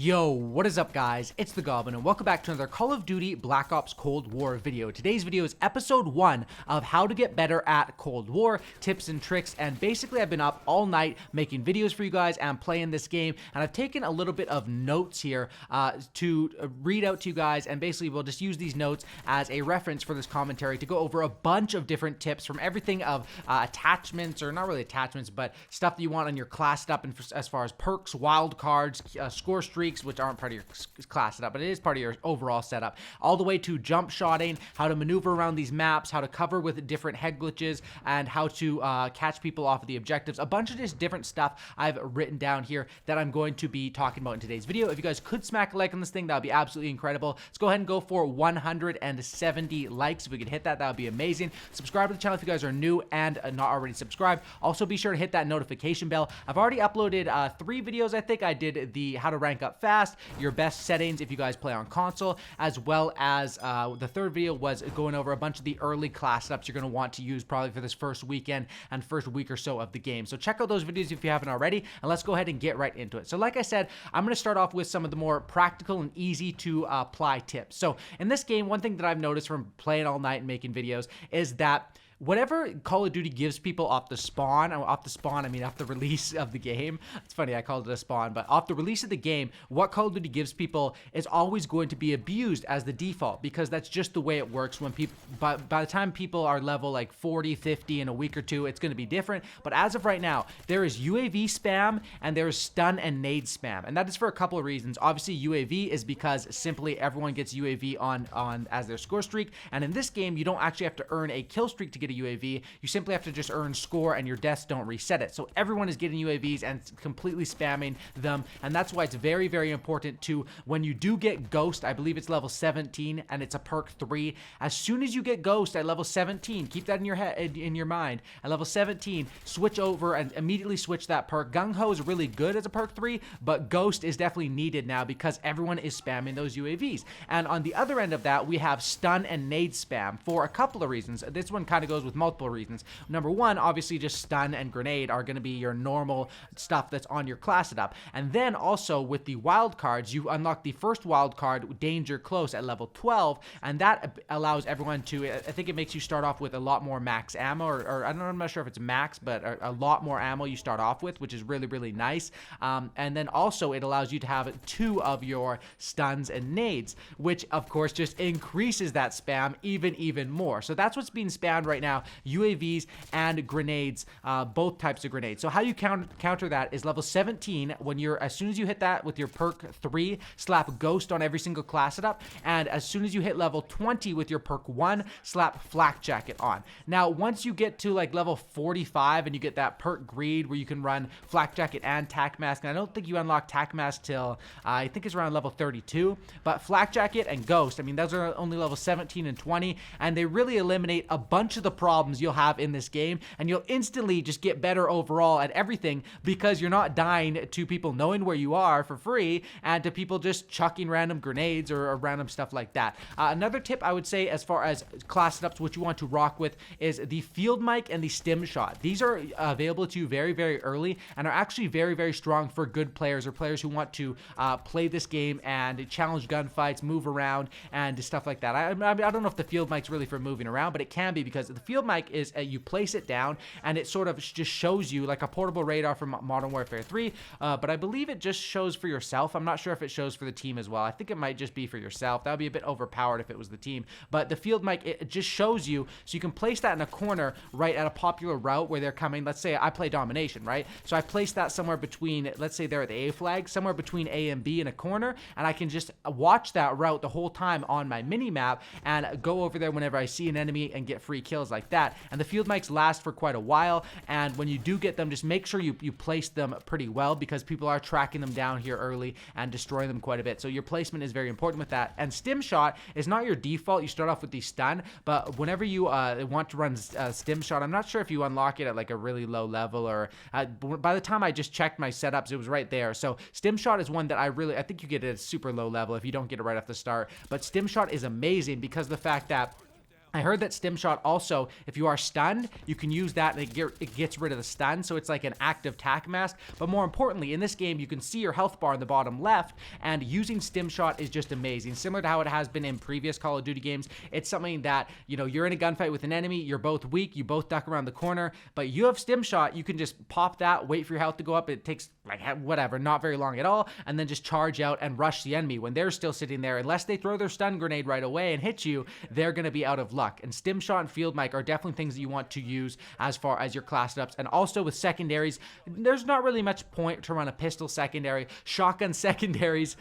Yo, what is up guys? It's the Goblin and welcome back to another Call of Duty Black Ops Cold War video. Today's video is episode 1 of how to get better at Cold War, tips and tricks, and basically I've been up all night making videos for you guys and playing this game, and I've taken a little bit of notes here to read out to you guys, and basically we'll just use these notes as a reference for this commentary to go over a bunch of different tips from everything of attachments, or not really attachments, but stuff that you want on your class setup, and as far as perks, wild cards, score streaks, which aren't part of your class setup, but it is part of your overall setup, all the way to jump shotting, how to maneuver around these maps, how to cover with different head glitches, and how to catch people off of the objectives. A bunch of just different stuff I've written down here that I'm going to be talking about in today's video. If you guys could smack a like on this thing, that would be absolutely incredible. Let's go ahead and go for 170 likes. If we could hit that, that would be amazing. Subscribe to the channel if you guys are new and not already subscribed. Also, be sure to hit that notification bell. I've already uploaded 3 videos. I think I did the how to rank up fast, your best settings if you guys play on console, as well as the third video was going over a bunch of the early class setups you're going to want to use probably for this first weekend and first week or so of the game. So check out those videos if you haven't already, and let's go ahead and get right into it. So like I said, I'm going to start off with some of the more practical and easy to apply tips. So in this game, one thing that I've noticed from playing all night and making videos is that whatever Call of Duty gives people off the spawn, I mean off the release of the game. It's funny, I called it a spawn, but off the release of the game, what Call of Duty gives people is always going to be abused as the default, because that's just the way it works. When people, by the time people are level like 40, 50 in a week or two, it's going to be different. But as of right now, there is UAV spam and there is stun and nade spam, and that is for a couple of reasons. Obviously, UAV is because simply everyone gets UAV on as their score streak, and in this game, you don't actually have to earn a kill streak to get a UAV. You simply have to just earn score and your deaths don't reset it. So everyone is getting UAVs and completely spamming them, and that's why it's very, very important to, when you do get Ghost, I believe it's level 17 and it's a perk 3, as soon as you get Ghost at level 17, keep that in your head, in your mind, at level 17, switch over and immediately switch that perk. Gung Ho is really good as a perk 3, but Ghost is definitely needed now because everyone is spamming those UAVs. And on the other end of that, we have stun and nade spam for a couple of reasons. This one kind of goes with multiple reasons. Number one, obviously just stun and grenade are going to be your normal stuff that's on your class setup. And then also with the wild cards, you unlock the first wild card, Danger Close, at level 12, and that allows everyone to, I think it makes you start off with a lot more max ammo, or I don't know, I'm not sure if it's max, but a lot more ammo you start off with, which is really, really nice. And then also it allows you to have 2 of your stuns and nades, which of course just increases that spam even more. So that's what's being spammed right now, UAVs and grenades, both types of grenades. So how you counter that is level 17, when you're, as soon as you hit that with your perk 3, slap Ghost on every single class setup, and as soon as you hit level 20 with your perk 1, slap Flak Jacket on. Now once you get to like level 45 and you get that perk Greed where you can run Flak Jacket and Tac Mask, and I don't think you unlock Tac Mask till I think it's around level 32, but Flak Jacket and Ghost, I mean those are only level 17 and 20, and they really eliminate a bunch of the problems you'll have in this game, and you'll instantly just get better overall at everything because you're not dying to people knowing where you are for free and to people just chucking random grenades or random stuff like that. Another tip I would say as far as class setups which you want to rock with is the field mic and the stim shot. These are available to you very, very early and are actually very, very strong for good players or players who want to play this game and challenge gunfights, move around, and stuff like that. I don't know if the field mic's really for moving around, but it can be, because the field mic is you place it down and it sort of just shows you like a portable radar from Modern Warfare 3, but I believe it just shows for yourself. I'm not sure if it shows for the team as well. I think it might just be for yourself. That would be a bit overpowered if it was the team, but the field mic, it just shows you, so you can place that in a corner right at a popular route where they're coming. Let's say I play domination, right? So I place that somewhere between, let's say they're at the A flag, somewhere between A and B in a corner, and I can just watch that route the whole time on my mini map and go over there whenever I see an enemy and get free kills like that. And the field mics last for quite a while, and when you do get them, just make sure you place them pretty well, because people are tracking them down here early and destroying them quite a bit. So your placement is very important with that. And stim shot is not your default. You start off with the stun, but whenever you want to run stim shot, I'm not sure if you unlock it at like a really low level, or by the time I just checked my setups, it was right there. So stim shot is one that I think you get it at a super low level if you don't get it right off the start, but stim shot is amazing because of the fact that I heard that stim shot also, if you are stunned, you can use that and it gets rid of the stun, so it's like an active tac mask. But more importantly, in this game, you can see your health bar in the bottom left, and using stim shot is just amazing. Similar to how it has been in previous Call of Duty games, it's something that, you know, you're in a gunfight with an enemy, you're both weak, you both duck around the corner, but you have stim shot, you can just pop that, wait for your health to go up, it takes like whatever, not very long at all, and then just charge out and rush the enemy when they're still sitting there. Unless they throw their stun grenade right away and hit you, they're going to be out of luck. And stim shot and field mic are definitely things that you want to use as far as your class setups. And also with secondaries, there's not really much point to run a pistol secondary. Shotgun secondaries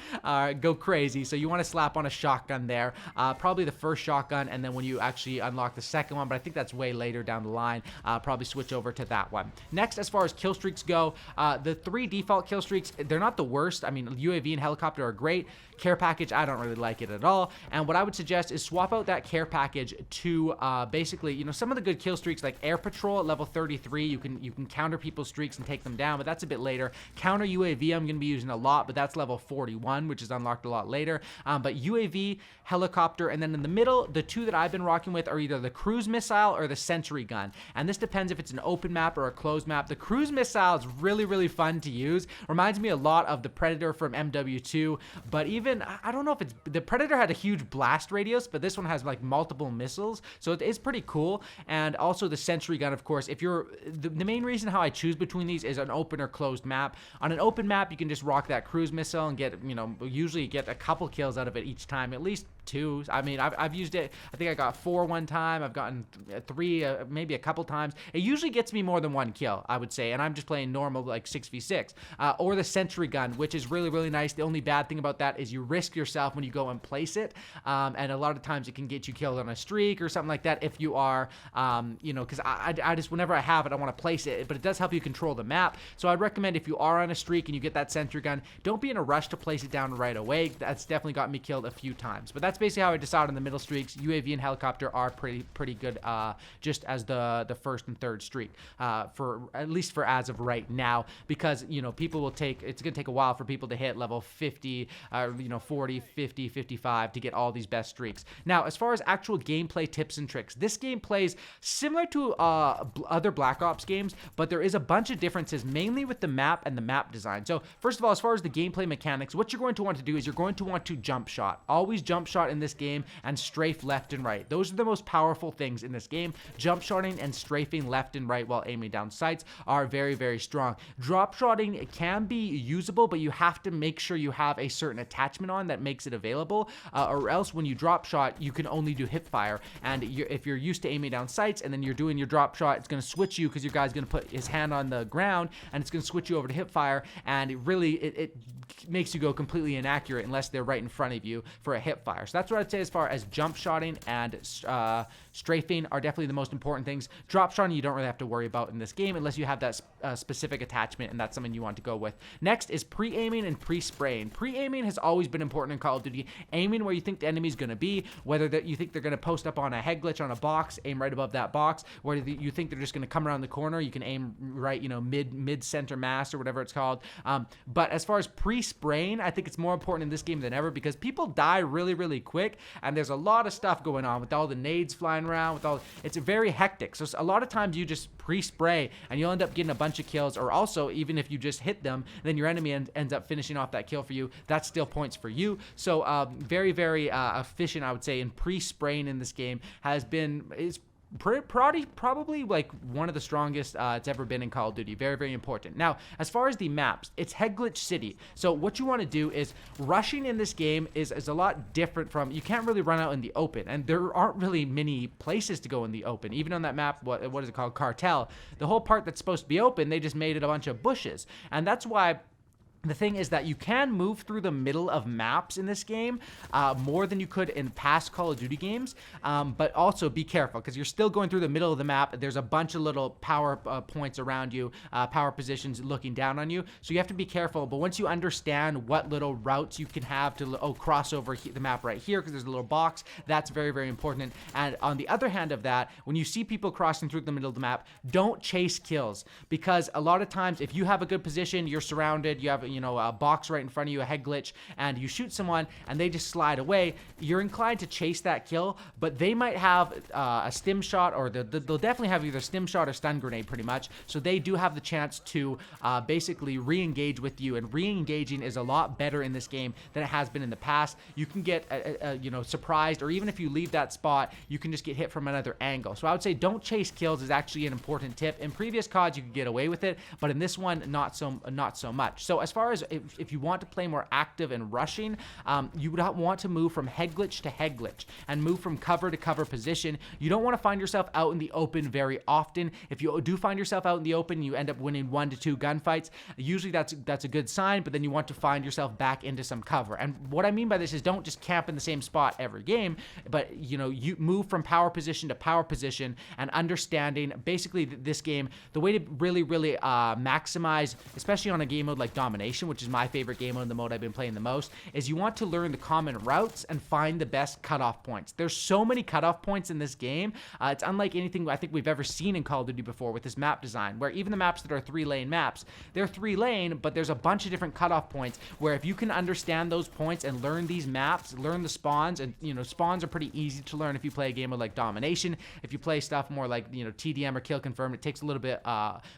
go crazy, so you want to slap on a shotgun there, probably the first shotgun, and then when you actually unlock the second one, but I think that's way later down the line, probably switch over to that one. Next, as far as kill streaks go, the 3 default kill streaks, they're not the worst. I mean, UAV and helicopter are great. Care package, I don't really like it at all. And what I would suggest is swap out that care package to basically, you know, some of the good kill streaks like air patrol at level 33. You can counter people's streaks and take them down, but that's a bit later. Counter UAV I'm going to be using a lot, but that's level 41, which is unlocked a lot later. But UAV, helicopter, and then in the middle, the 2 that I've been rocking with are either the cruise missile or the sentry gun. And this depends if it's an open map or a closed map. The cruise missile is really, really fun to use. Reminds me a lot of the Predator from MW2, but even I don't know if it's the Predator had a huge blast radius, but this one has like multiple missiles, so it is pretty cool. And also the sentry gun, of course. If you're the main reason how I choose between these is an open or closed map. On an open map, you can just rock that cruise missile and get, you know, usually get a couple kills out of it each time, at least 2. I mean, I've used it. I think I got 4 one time. I've gotten 3 maybe a couple times. It usually gets me more than 1 kill, I would say, and I'm just playing normal like 6v6. Or the sentry gun, which is really, really nice. The only bad thing about that is you risk yourself when you go and place it, and a lot of times it can get you killed on a streak or something like that if you are, you know, because I just, whenever I have it, I want to place it, but it does help you control the map. So I'd recommend if you are on a streak and you get that sentry gun, don't be in a rush to place it down right away. That's definitely got me killed a few times, but that's basically how I decide on the middle streaks. UAV and helicopter are pretty good, just as the first and third streak, for at least for as of right now, because, you know, people will it's gonna take a while for people to hit level 50, you know, 40, 50, 55 to get all these best streaks. Now, as far as actual gameplay tips and tricks, this game plays similar to other Black Ops games, but there is a bunch of differences, mainly with the map and the map design. So first of all, as far as the gameplay mechanics, what you're going to want to do is you're going to want to jump shot. Always jump shot in this game and strafe left and right. Those are the most powerful things in this game. Jump shotting and strafing left and right while aiming down sights are very, very strong. Drop shotting, it can be usable, but you have to make sure you have a certain attachment on that makes it available, or else when you drop shot, you can only do hip fire. And if you're used to aiming down sights and then you're doing your drop shot, it's going to switch you because your guy's going to put his hand on the ground and it's going to switch you over to hip fire, and it makes you go completely inaccurate unless they're right in front of you for a hip fire. So that's what I'd say as far as jump shotting and strafing are definitely the most important things. Drop shotting you don't really have to worry about in this game unless you have that specific attachment, and that's something you want to go with. Next is pre-aiming and pre-spraying. Pre-aiming has always been important in Call of Duty. Aiming where you think the enemy's going to be, whether that you think they're going to post up on a head glitch on a box, aim right above that box. Whether you think they're just going to come around the corner, you can aim right, you know, mid-center mass or whatever it's called. But as far as pre-spraying, I think it's more important in this game than ever because people die really, really quick, and there's a lot of stuff going on with all the nades flying around, it's very hectic. So a lot of times you just pre-spray and you'll end up getting a bunch of kills, or also even if you just hit them, then your enemy ends up finishing off that kill for you. That's still points for you. So very, very efficient, I would say, in pre-spraying in this game is probably like one of the strongest it's ever been in Call of Duty. Very, very important. Now, as far as the maps, it's Head Glitch City. So what you want to do is rushing in this game is a lot different from, you can't really run out in the open, and there aren't really many places to go in the open. Even on that map, what is it called? Cartel. The whole part that's supposed to be open, they just made it a bunch of bushes. And that's why the thing is that you can move through the middle of maps in this game more than you could in past Call of Duty games, but also be careful because you're still going through the middle of the map. There's a bunch of little power points around you, power positions looking down on you, so you have to be careful. But once you understand what little routes you can have to cross over the map right here, because there's a little box, that's very, very important. And on the other hand of that, when you see people crossing through the middle of the map, don't chase kills, because a lot of times if you have a good position, you're surrounded, you have a box right in front of you, a head glitch, and you shoot someone and they just slide away, you're inclined to chase that kill, but they might have a stim shot, or they'll definitely have either stim shot or stun grenade pretty much, so they do have the chance to basically re-engage with you, and re-engaging is a lot better in this game than it has been in the past. You can get surprised, or even if you leave that spot, you can just get hit from another angle. So I would say don't chase kills is actually an important tip. In previous CODs you could get away with it, but in this one not so much. So as far as if you want to play more active and rushing, you would want to move from head glitch to head glitch and move from cover to cover position. You don't want to find yourself out in the open very often. If you do find yourself out in the open, you end up winning 1 to 2 gunfights. Usually that's a good sign, but then you want to find yourself back into some cover. And what I mean by this is don't just camp in the same spot every game, but you move from power position to power position, and understanding basically this game, the way to really maximize, especially on a game mode like Domination, which is my favorite game mode, the mode I've been playing the most, is you want to learn the common routes and find the best cutoff points. There's so many cutoff points in this game. It's unlike anything I think we've ever seen in Call of Duty before with this map design, where even the maps that are 3-lane maps, they're 3-lane, but there's a bunch of different cutoff points where if you can understand those points and learn these maps, learn the spawns, and spawns are pretty easy to learn if you play a game mode like Domination. If you play stuff more like TDM or Kill Confirmed, it takes a little bit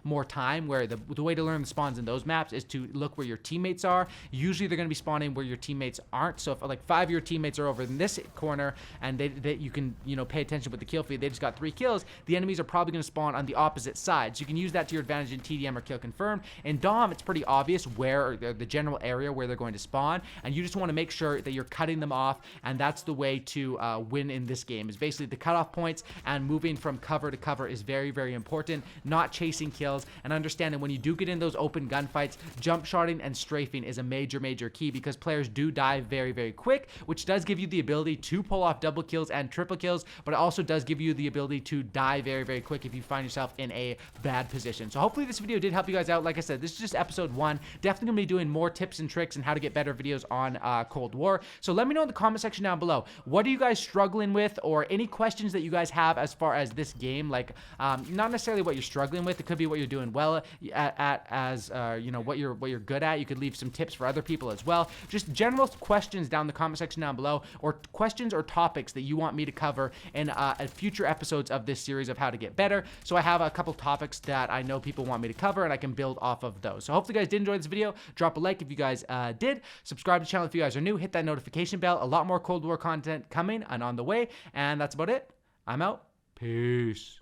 more time, where the way to learn the spawns in those maps is to look where your teammates are. Usually they're going to be spawning where your teammates aren't. So if like 5 of your teammates are over in this corner and you can pay attention with the kill feed, they just got 3 kills, the enemies are probably going to spawn on the opposite side. So you can use that to your advantage in TDM or Kill Confirmed. In Dom, it's pretty obvious where, or the general area where they're going to spawn, and you just want to make sure that you're cutting them off, and that's the way to win in this game, is basically the cutoff points, and moving from cover to cover is very important. Not chasing kills, and understanding when you do get in those open gunfights, jump shotting and strafing is a major key, because players do die very quick, which does give you the ability to pull off double kills and triple kills, but it also does give you the ability to die very quick if you find yourself in a bad position. So hopefully this video did help you guys out. Like I said, this is just episode 1. Definitely gonna be doing more tips and tricks and how to get better videos on Cold War. So let me know in the comment section down below, what are you guys struggling with, or any questions that you guys have as far as this game. Like not necessarily what you're struggling with, it could be what you're doing well at as what you're good at. You could leave some tips for other people as well. Just general questions down in the comment section down below, or questions or topics that you want me to cover in future episodes of this series of how to get better. So I have a couple topics that I know people want me to cover, and I can build off of those. So hopefully you guys did enjoy this video. Drop a like if you guys did. Subscribe to the channel if you guys are new. Hit that notification bell. A lot more Cold War content coming and on the way. And that's about it. I'm out. Peace.